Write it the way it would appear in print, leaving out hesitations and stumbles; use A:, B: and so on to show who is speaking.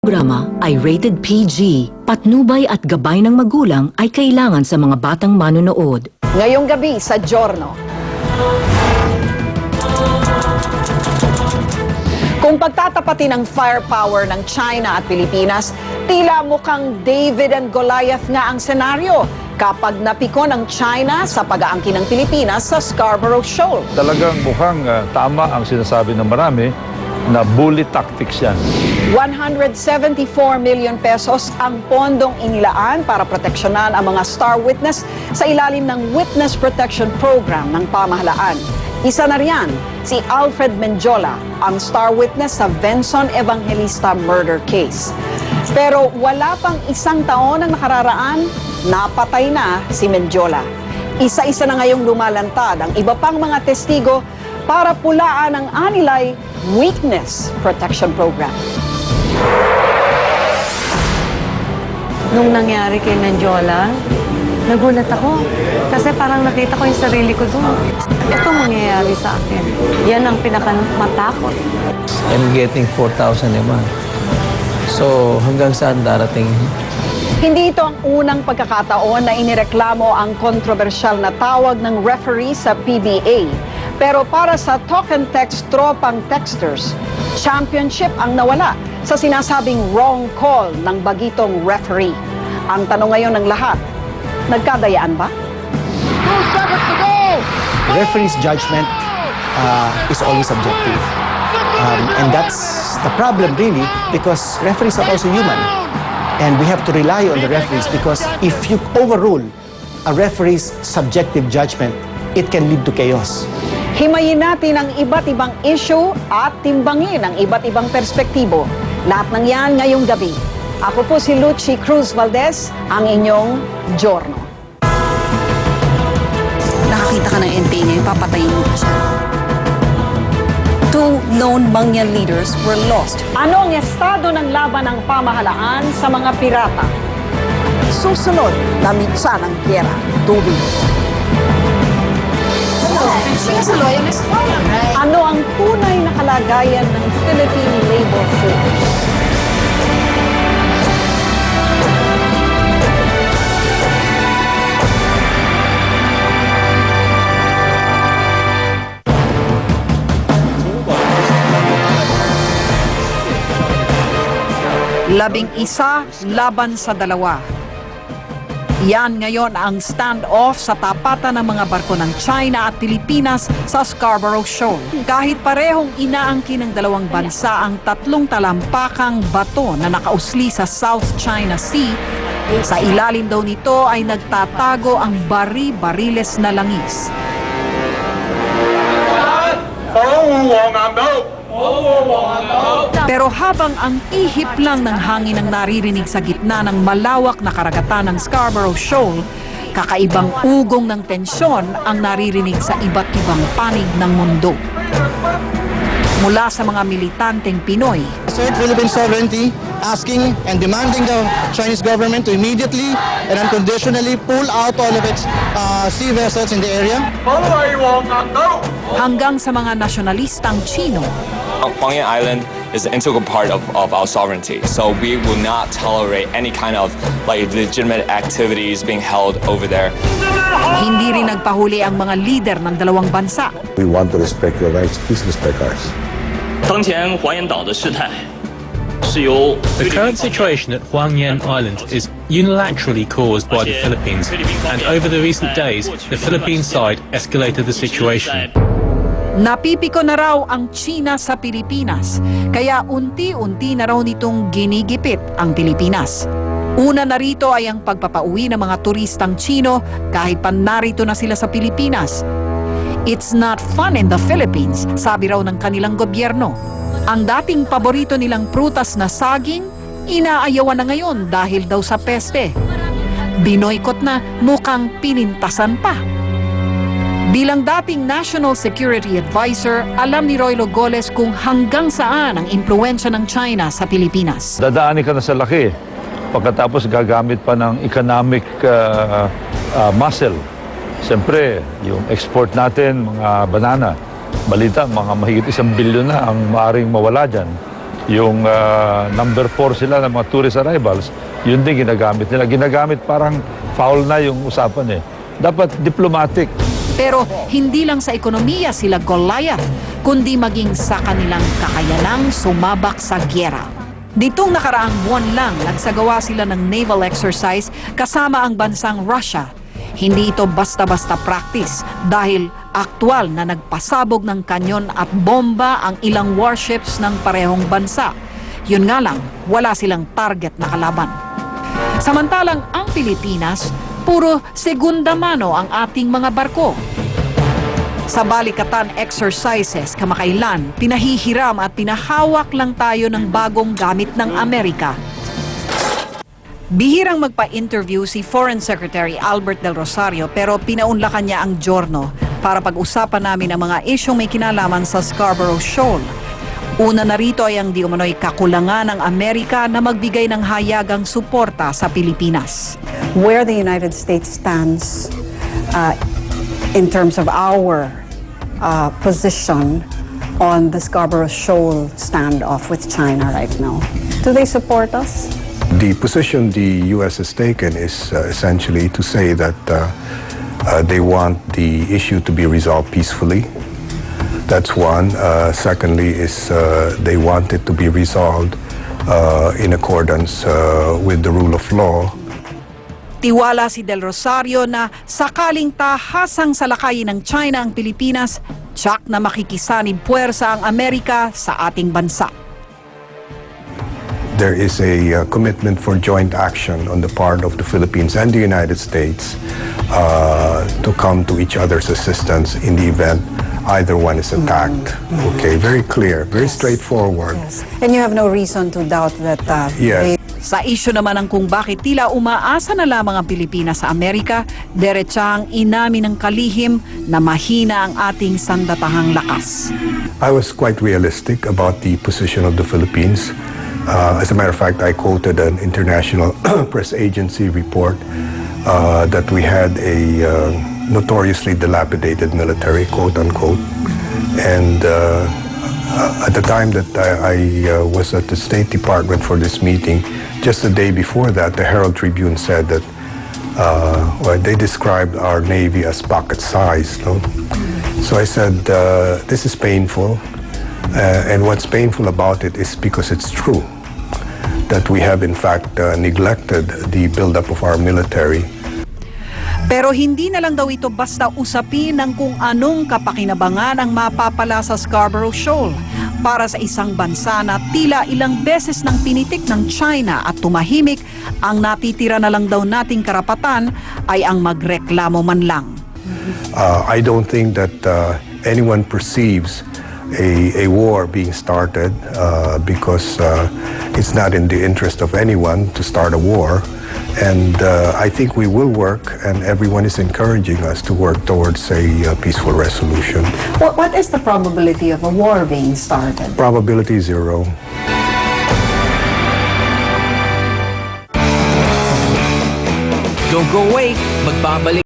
A: Programa ay rated PG. Patnubay at gabay ng magulang ay kailangan sa mga batang manonood.
B: Ngayong gabi sa Giorno. Kung pagtatapatin ang firepower ng China at Pilipinas, tila mukhang David and Goliath nga ang senaryo kapag napiko ng China sa pag-aangkin ng Pilipinas sa Scarborough Shoal.
C: Talagang mukhang tama ang sinasabi ng marami na bully tactics yan.
B: 174 million pesos ang pondong inilaan para proteksyonan ang mga star witness sa ilalim ng Witness Protection Program ng pamahalaan. Isa na riyan, si Alfred Menjola, ang star witness sa Benson Evangelista murder case. Pero wala pang isang taon ang nakararaan, napatay na si Menjola. Isa-isa na ngayong lumalantad ang iba pang mga testigo para pulaan ang anilay Witness Protection Program.
D: Nung nangyari kay Menjola, nagulat ako. Kasi parang nakita ko yung sarili ko doon. Ito mangyayari sa akin. Yan ang pinakamatakot.
E: I'm getting 4,000 a month. So, hanggang saan darating?
B: Hindi ito ang unang pagkakataon na inireklamo ang kontrobersyal na tawag ng referee sa PBA. Pero para sa talk and text tropang texters, championship ang nawala sa sinasabing wrong call ng bagitong referee. Ang tanong ngayon ng lahat, nagkadayaan ba?
F: Referee's judgment is always subjective. And that's the problem really, because referees are also human. And we have to rely on the referees, because if you overrule a referee's subjective judgment, it can lead to chaos.
B: Himayin natin ang iba't ibang issue at timbangin ang iba't ibang perspektibo. Lahat ng yan ngayong gabi. Ako po si Lucy Cruz Valdez, ang inyong Giorno.
G: Nakakita ka ng NPA niya, papatayin mo pa siya. 2 lone Mangyan leaders were lost.
B: Ano ang estado ng laban ng pamahalaan sa mga pirata? Susunod na mitsa ng giyera, tubig. Ano ang tunay na kalagayan ng Philippine Labor Force? Labing-isa laban sa dalawa. Yan ngayon ang standoff sa tapatan ng mga barko ng China at Pilipinas sa Scarborough Shoal. Kahit parehong inaangkin ng dalawang bansa ang 3 talampakang bato na nakausli sa South China Sea, sa ilalim daw nito ay nagtatago ang bari-bariles na langis. Pero habang ang ihip lang ng hangin ang naririnig sa gitna ng malawak na karagatan ng Scarborough Shoal, kakaibang ugong ng tensyon ang naririnig sa iba't ibang panig ng mundo. Mula sa mga militanteng Pinoy,
H: Assert Philippine sovereignty, asking and demanding the Chinese government to immediately and unconditionally pull out all of its sea vessels in the area.
B: hanggang sa mga nasyonalistang Chino,
I: Huangyan Island is an integral part of our sovereignty, so we will not tolerate any kind of legitimate activities being held over there.
B: hindi rin nagpahuli ang mga lider ng dalawang bansa.
J: We want to respect your rights, please respect ours.
K: The current situation at Huangyan Island is unilaterally caused by the Philippines, and over the recent days, the Philippine side escalated the situation.
B: Napipiko na raw ang China sa Pilipinas, kaya unti-unti na raw nitong ginigipit ang Pilipinas. Una na rito ay ang pagpapauwi ng mga turistang Chino kahit pa narito na sila sa Pilipinas. It's not fun in the Philippines, sabi raw ng kanilang gobyerno. Ang dating paborito nilang prutas na saging, inaayawan na ngayon dahil daw sa peste. Binoykot na, mukhang pinintasan pa. Bilang dating National Security Advisor, alam ni Roy Logoles kung hanggang saan ang impluwensya ng China sa Pilipinas.
C: Dadaanin ka na sa laki. Pagkatapos gagamit pa ng economic muscle. Siyempre, yung export natin, mga banana, balita, mga mahigit 1 bilyon na ang maaring mawala dyan. yung number 4 sila ng mga tourist arrivals, yun din ginagamit nila. Ginagamit parang foul na yung usapan eh. Dapat diplomatic.
B: Pero hindi lang sa ekonomiya sila Goliath, kundi maging sa kanilang kakayanang sumabak sa gyera. Ditong nakaraang buwan lang, nagsagawa sila ng naval exercise kasama ang bansang Russia. Hindi ito basta-basta practice dahil aktwal na nagpasabog ng kanyon at bomba ang ilang warships ng parehong bansa. Yun nga lang, wala silang target na kalaban. Samantalang ang Pilipinas, puro segunda mano ang ating mga barko. Sa balikatan exercises kamakailan, pinahihiram at pinahawak lang tayo ng bagong gamit ng Amerika. Bihirang magpa-interview si Foreign Secretary Albert Del Rosario pero pinaunlakan niya ang Giorno para pag-usapan namin ang mga isyong may kinalaman sa Scarborough Shoal. Una na rito ay ang di umano'y kakulangan ng Amerika na magbigay ng hayagang suporta sa Pilipinas.
G: Where the United States stands in terms of our position on the Scarborough Shoal standoff with China right now. Do they support us?
J: The position the U.S. has taken is essentially to say that they want the issue to be resolved peacefully. That's one. Secondly is they want it to be resolved in accordance with the rule of law.
B: Tiwala si Del Rosario na sakaling tahasang salakayin ng China ang Pilipinas, tsak na makikisanib puwersa ang Amerika sa ating bansa.
J: There is a commitment for joint action on the part of the Philippines and the United States to come to each other's assistance in the event either one is attacked. Okay, very clear, very straightforward.
G: Yes. And you have no reason to doubt that
J: Yes.
B: Sa isyu naman ng kung bakit tila umaasa na lamang ang Pilipinas sa Amerika, diretsahang inamin ng kalihim na mahina ang ating sandatahang lakas.
J: I was quite realistic about the position of the Philippines. As a matter of fact, I quoted an international press agency report that we had a notoriously dilapidated military, quote unquote. And at the time that I was at the State Department for this meeting, just the day before that, the Herald Tribune said that they described our Navy as pocket-sized. No? So I said, this is painful. And what's painful about it is because it's true that we have in fact neglected the buildup of our military.
B: Pero hindi na lang daw ito basta usapin ng kung anong kapakinabangan ang mapapala sa Scarborough Shoal para sa isang bansa na tila ilang beses nang pinitik ng China at tumahimik, ang natitira na lang daw nating karapatan ay ang magreklamo man lang.
J: I don't think that anyone perceives a war being started because it's not in the interest of anyone to start a war. And I think we will work, and everyone is encouraging us to work towards a peaceful resolution.
G: What is the probability of a war being started?
J: Probability 0.
L: Don't go away. Magbabalik